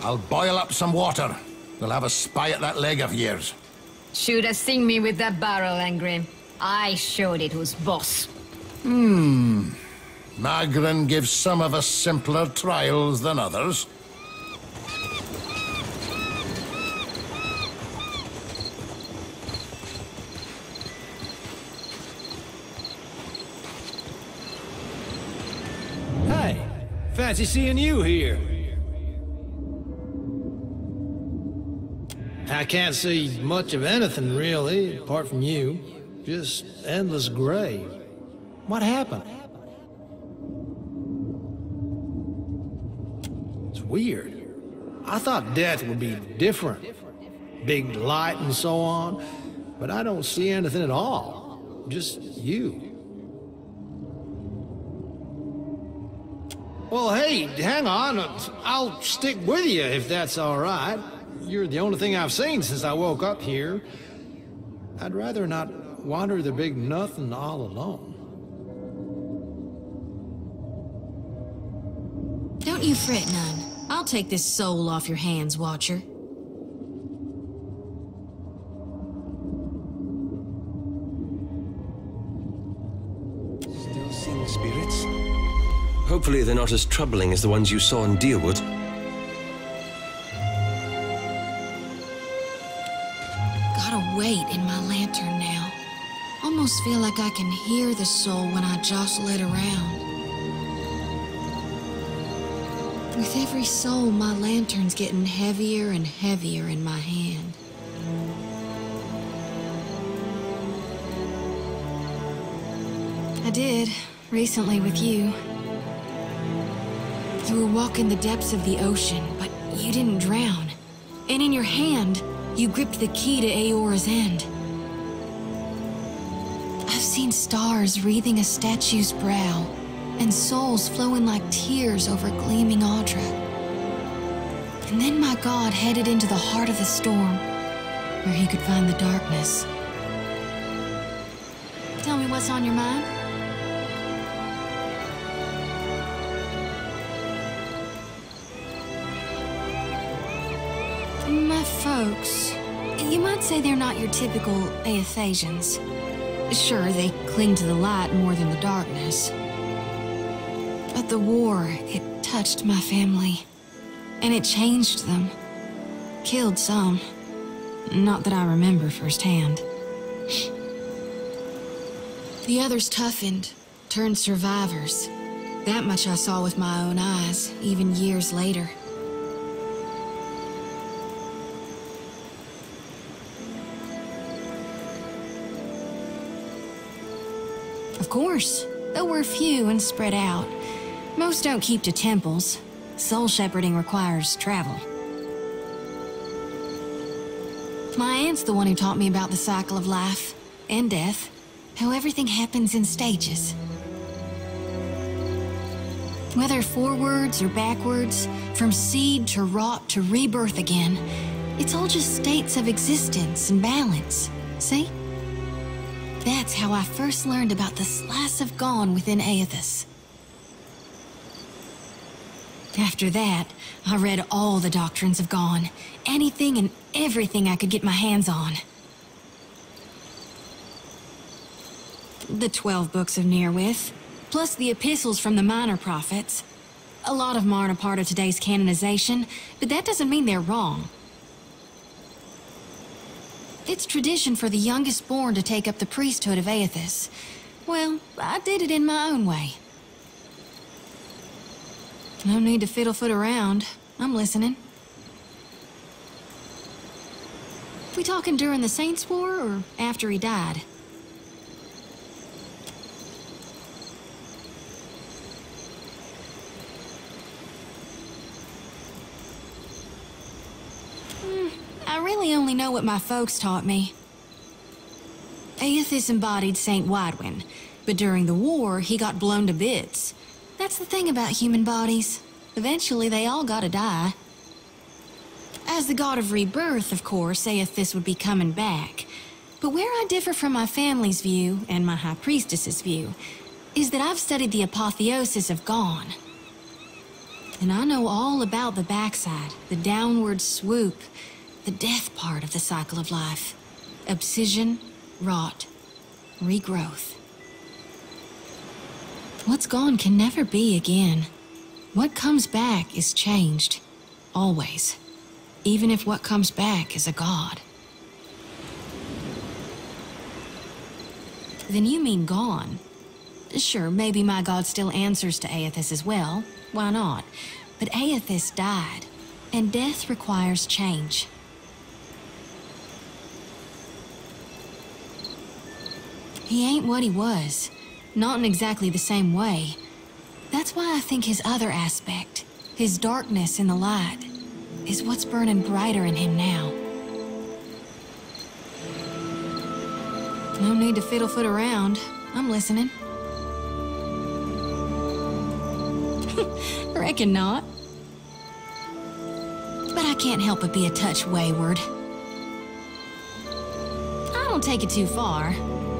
I'll boil up some water. We'll have a spy at that leg of yours. Should have seen me with that barrel, Angrim. I showed it who's boss. Magrin gives some of us simpler trials than others. Hey, fancy seeing you here. I can't see much of anything, really, apart from you. Just endless gray. What happened? It's weird. I thought death would be different. Big light and so on. But I don't see anything at all. Just you. Well, hey, hang on. I'll stick with you if that's all right. You're the only thing I've seen since I woke up here. I'd rather not wander the big nothing all alone. Don't you fret none. I'll take this soul off your hands, Watcher. Still seeing spirits? Hopefully they're not as troubling as the ones you saw in Deerwood. Got a weight in my lantern now. Almost feel like I can hear the soul when I jostle it around. With every soul, my lantern's getting heavier and heavier in my hand. I did, recently with you. You were walking the depths of the ocean, but you didn't drown. And in your hand, you gripped the key to Aora's end. I've seen stars wreathing a statue's brow, and souls flowing like tears over gleaming Audra. And then my god headed into the heart of the storm, where he could find the darkness. Tell me what's on your mind? My folks, you might say they're not your typical Aethasians. Sure, they cling to the light more than the darkness. But the war, it touched my family. And it changed them. Killed some. Not that I remember firsthand. The others toughened, turned survivors. That much I saw with my own eyes, even years later. Of course, though we're few and spread out. Most don't keep to temples. Soul shepherding requires travel. My aunt's the one who taught me about the cycle of life and death, how everything happens in stages. Whether forwards or backwards, from seed to rot to rebirth again, it's all just states of existence and balance, see? That's how I first learned about the slice of Gone within Aethys. After that, I read all the doctrines of Gone, anything and everything I could get my hands on. The 12 books of Nearwith, plus the epistles from the minor prophets. A lot of them aren't a part of today's canonization, but that doesn't mean they're wrong. It's tradition for the youngest born to take up the priesthood of Aethys. Well, I did it in my own way. No need to fiddle-foot around. I'm listening. We talking during the Saints' War or after he died? I really only know what my folks taught me. Aethys embodied Saint Widwin, but during the war, he got blown to bits. That's the thing about human bodies. Eventually, they all gotta die. As the god of rebirth, of course, Aethys would be coming back. But where I differ from my family's view, and my High Priestess's view, is that I've studied the apotheosis of Gone. And I know all about the backside, the downward swoop, the death part of the cycle of life. Obsession, rot, regrowth. What's gone can never be again. What comes back is changed. Always. Even if what comes back is a god. Then you mean gone? Sure, maybe my god still answers to Aethys as well. Why not? But Aethys died, and death requires change. He ain't what he was. Not in exactly the same way. That's why I think his other aspect, his darkness in the light, is what's burning brighter in him now. No need to fiddle-foot around. I'm listening. Reckon not. But I can't help but be a touch wayward. I don't take it too far.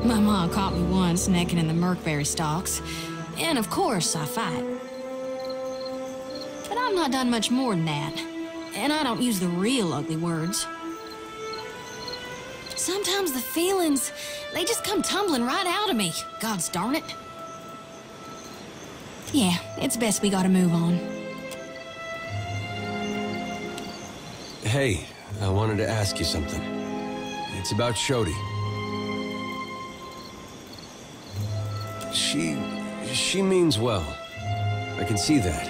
My mom caught me once necking in the Merkberry stalks. And of course, I fight. But I've not done much more than that. And I don't use the real ugly words. Sometimes the feelings, they just come tumbling right out of me. Gods darn it. Yeah, it's best we gotta move on. Hey, I wanted to ask you something. It's about Xoti. She means well. I can see that.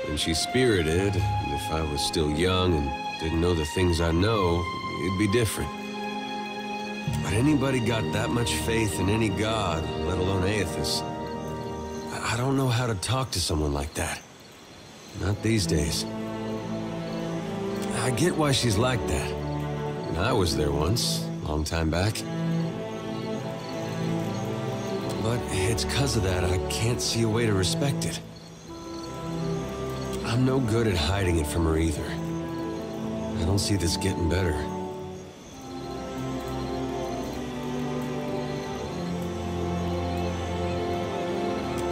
And she's spirited, and if I was still young and didn't know the things I know, it'd be different. But anybody got that much faith in any god, let alone Aethys? I don't know how to talk to someone like that. Not these days. I get why she's like that. And I was there once, long time back. But it's 'cause of that I can't see a way to respect it. I'm no good at hiding it from her either. I don't see this getting better.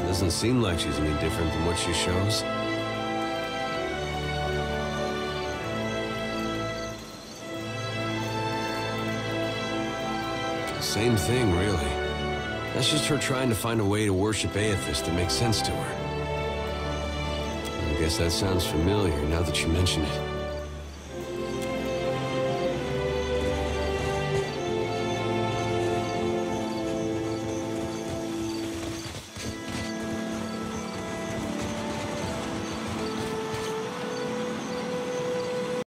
Doesn't seem like she's any different than what she shows. Same thing, really. That's just her trying to find a way to worship Aethys that makes sense to her. I guess that sounds familiar now that you mention it.